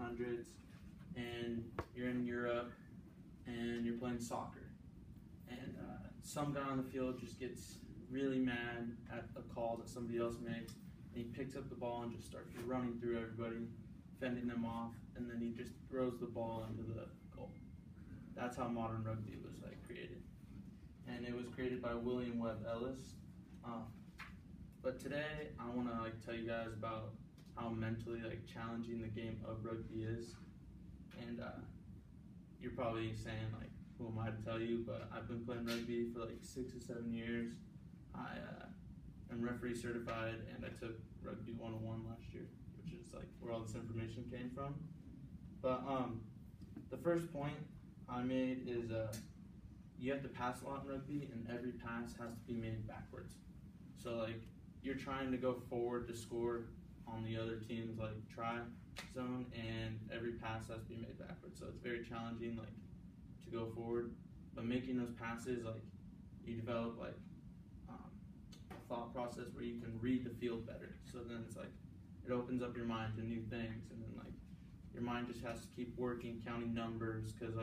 1800s, and you're in Europe, and you're playing soccer. And some guy on the field just gets really mad at a call that somebody else makes, and he picks up the ball and just starts running through everybody, fending them off, and then he just throws the ball into the goal. That's how modern rugby was created. And it was created by William Webb Ellis. But today I want to tell you guys about how mentally challenging the game of rugby is. And you're probably saying who am I to tell you? But I've been playing rugby for 6 or 7 years. I am referee certified, and I took Rugby 101 last year, which is where all this information came from. But the first point I made is you have to pass a lot in rugby, and every pass has to be made backwards. So you're trying to go forward to score on the other team's try zone, and every pass has to be made backwards. So it's very challenging to go forward. But making those passes, you develop a thought process where you can read the field better. So then it's it opens up your mind to new things, and then your mind just has to keep working, counting numbers, because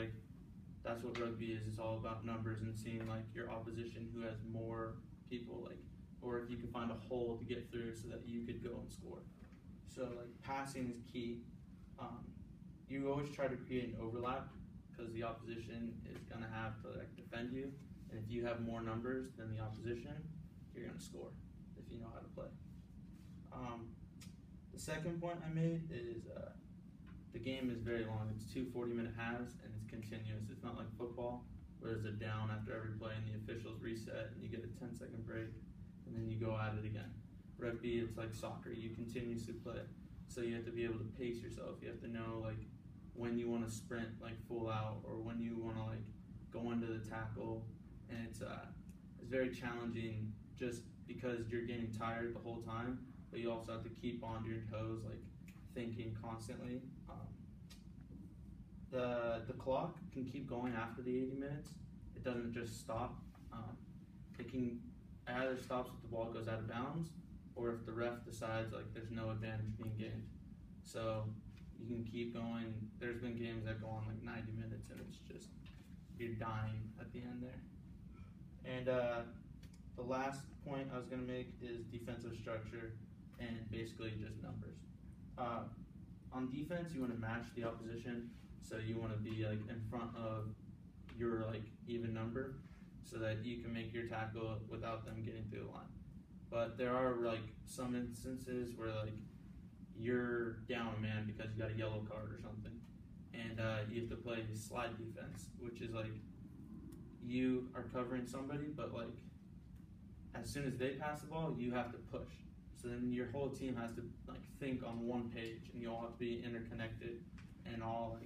that's what rugby is. It's all about numbers and seeing your opposition who has more people, or if you can find a hole to get through so that you could go and score. So passing is key. You always try to create an overlap, because the opposition is going to have to defend you, and if you have more numbers than the opposition, you're going to score if you know how to play. The second point I made is the game is very long. It's 2 40-minute halves, and it's continuous. It's not like football, where there's a down after every play and the officials reset and you get a 10-second break and then you go at it again. Rugby, it's like soccer. You continuously play. So you have to be able to pace yourself. You have to know when you want to sprint full out, or when you want to go into the tackle. And it's very challenging just because you're getting tired the whole time, but you also have to keep on your toes, thinking constantly. The clock can keep going after the 80 minutes. It doesn't just stop. It either stops if the ball goes out of bounds, or if the ref decides there's no advantage being gained. So you can keep going. There's been games that go on 90 minutes, and it's just, you're dying at the end there. And the last point I was going to make is defensive structure, and basically just numbers. On defense, you want to match the opposition, so you want to be in front of your even number, so that you can make your tackle without them getting through the line. But there are some instances where you're down a man because you got a yellow card or something, and you have to play slide defense, which is you are covering somebody, but as soon as they pass the ball, you have to push. So then your whole team has to think on one page, and you all have to be interconnected and all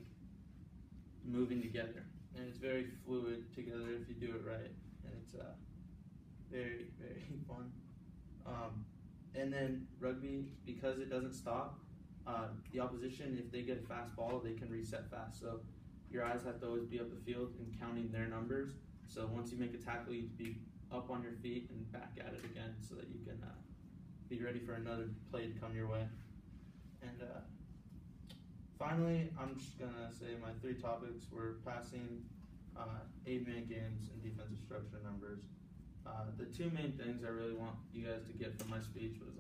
moving together. And it's very fluid together if you do it right, and it's very, very fun. And then rugby, because it doesn't stop, the opposition, if they get a fast ball, they can reset fast. So your eyes have to always be up the field and counting their numbers. So once you make a tackle, you have to be up on your feet and back at it again, so that you can be ready for another play to come your way. And finally, I'm just going to say my 3 topics were passing, 8-man games, and defensive structure numbers. The 2 main things I really want you guys to get from my speech was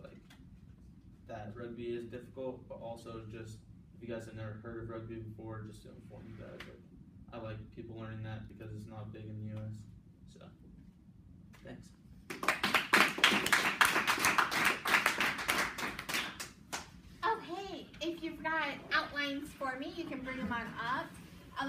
that rugby is difficult, but also just, if you guys have never heard of rugby before, just to inform you guys. I like people learning that because it's not big in the US. So, thanks. Oh, hey, if you've got outlines for me, you can bring them on up.